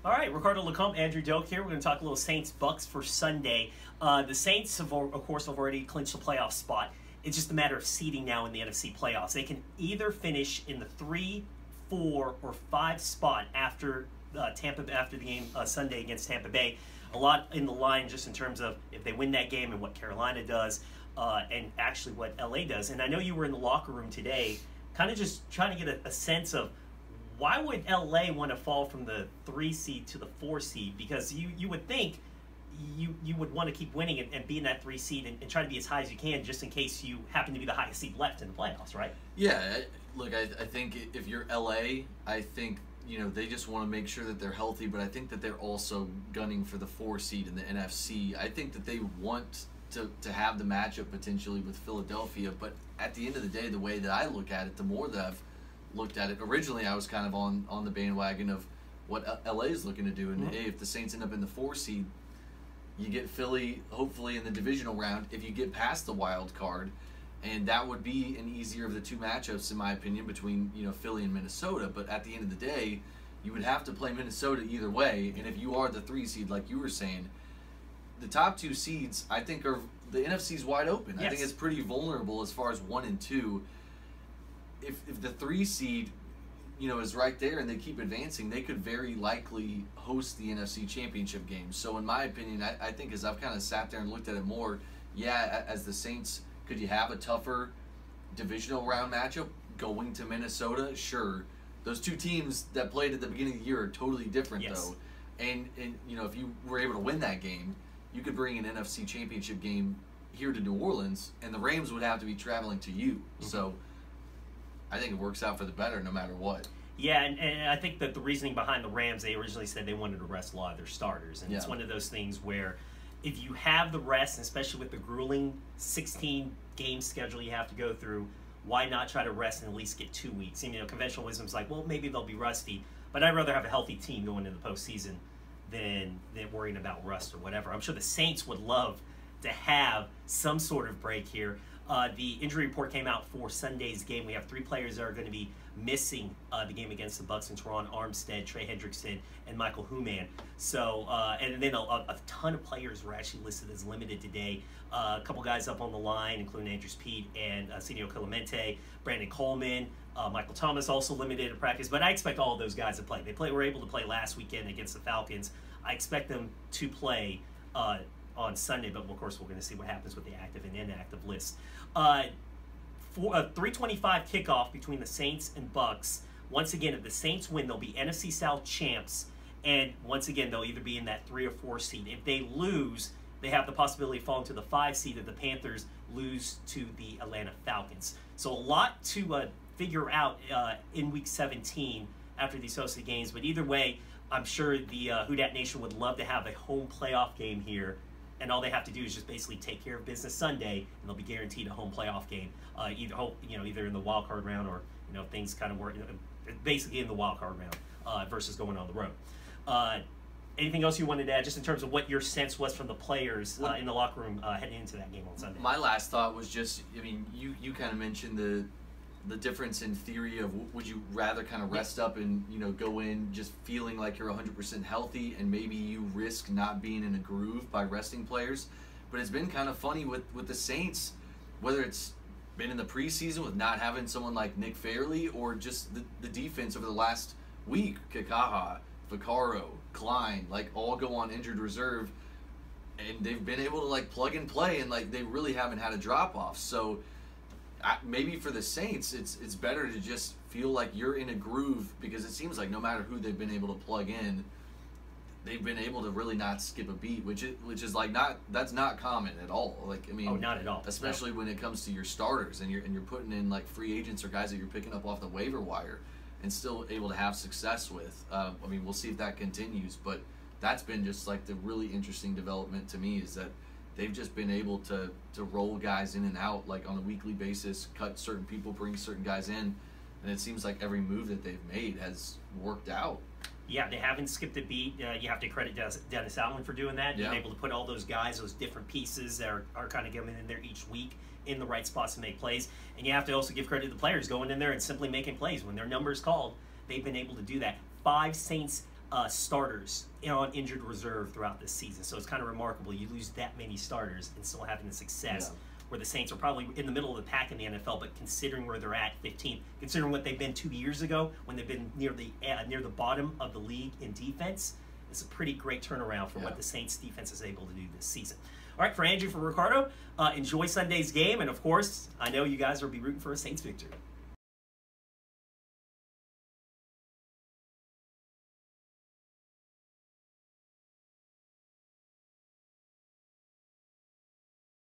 All right, Ricardo, Lecompte, Andrew Doak here. We're going to talk a little Saints Bucs for Sunday. The Saints, of course, have already clinched a playoff spot. It's just a matter of seeding now in the NFC playoffs. They can either finish in the 3, 4, or 5 spot after after the game Sunday against Tampa Bay. A lot in the line just in terms of if they win that game and what Carolina does and actually what LA does. And I know you were in the locker room today kind of just trying to get a sense of why would LA want to fall from the 3 seed to the 4 seed? Because you would think you would want to keep winning and be in that 3 seed and try to be as high as you can just in case you happen to be the highest seed left in the playoffs, right? Yeah, look, I think if you're LA, I think, they just want to make sure that they're healthy, but I think that they're also gunning for the 4 seed in the NFC. I think that they want to have the matchup potentially with Philadelphia, but at the end of the day, the way that I look at it, the more that I've looked at it, originally I was kind of on the bandwagon of what LA is looking to do, and hey, if the Saints end up in the 4 seed, you get Philly hopefully in the divisional round if you get past the wild card, and that would be an easier of the 2 matchups in my opinion between Philly and Minnesota. But at the end of the day, you would have to play Minnesota either way, and if you are the 3 seed like you were saying, the top 2 seeds I think are the NFC's wide open. Yes. I think it's pretty vulnerable as far as 1 and 2. If the 3 seed, is right there and they keep advancing, they could very likely host the NFC Championship game. So in my opinion, I think as I've kind of sat there and looked at it more, as the Saints, could you have a tougher divisional round matchup going to Minnesota? Sure. Those 2 teams that played at the beginning of the year are totally different, though. And if you were able to win that game, you could bring an NFC Championship game here to New Orleans, and the Rams would have to be traveling to you. So I think it works out for the better no matter what. Yeah, and I think that the reasoning behind the Rams, they originally said they wanted to rest a lot of their starters. And it's one of those things where if you have the rest, especially with the grueling 16-game schedule you have to go through, why not try to rest and at least get 2 weeks? Conventional wisdom is like, well, maybe they'll be rusty. But I'd rather have a healthy team going into the postseason than worrying about rust or whatever. I'm sure the Saints would love to have some sort of break here. The injury report came out for Sunday's game. We have 3 players that are going to be missing the game against the Bucs, and Teron Armstead, Trey Hendrickson, and Michael Human. So, and then a ton of players were actually listed as limited today. A couple guys up on the line, including Andrews Pete and Senio Clemente, Brandon Coleman, Michael Thomas also limited in practice. But I expect all of those guys to play. They were able to play last weekend against the Falcons. I expect them to play on Sunday, but of course we're going to see what happens with the active and inactive list. For a 3:25 kickoff between the Saints and Bucs. Once again, if the Saints win, they'll be NFC South champs, and once again, they'll either be in that 3 or 4 seed. If they lose, they have the possibility of falling to the 5 seed if the Panthers lose to the Atlanta Falcons. So a lot to figure out in Week 17 after these hosted games, but either way, I'm sure the Who Dat Nation would love to have a home playoff game here, and all they have to do is just basically take care of business Sunday, and they'll be guaranteed a home playoff game, either in the wild card round or things kind of work basically in the wild card round versus going on the road. Anything else you wanted to add, just in terms of what your sense was from the players in the locker room heading into that game on Sunday? My last thought was just, you kind of mentioned the difference in theory of would you rather kind of rest up and go in just feeling like you're 100% healthy, and maybe you risk not being in a groove by resting players. But it's been kind of funny with the Saints, whether it's been in the preseason with not having someone like Nick Fairley, or just the defense over the last week, Kikaha, Vaccaro, Klein, all go on injured reserve, and they've been able to plug and play, and they really haven't had a drop off. So maybe for the Saints, it's better to just feel like you're in a groove, because it seems like no matter who they've been able to plug in, they've been able to really not skip a beat, which is that's not common at all. Not at all. Especially when it comes to your starters and you're putting in free agents or guys that you're picking up off the waiver wire and still able to have success with. We'll see if that continues, but that's been just the really interesting development to me, is that they've just been able to roll guys in and out on a weekly basis, cut certain people, bring certain guys in, and it seems like every move that they've made has worked out. Yeah, they haven't skipped a beat. You have to credit Dennis Allen for doing that. Being able to put all those guys, those different pieces that are kind of coming in there each week in the right spots to make plays. And you have to also give credit to the players going in there and simply making plays. When their number is called, they've been able to do that. 5 Saints starters on injured reserve throughout this season. So it's kind of remarkable. You lose that many starters and still having the success. Yeah. Where the Saints are probably in the middle of the pack in the NFL, but considering where they're at, 15th, considering what they've been 2 years ago, when they've been near the bottom of the league in defense, it's a pretty great turnaround for what the Saints defense is able to do this season. All right, for Andrew, for Ricardo, enjoy Sunday's game, and of course, I know you guys will be rooting for a Saints victory.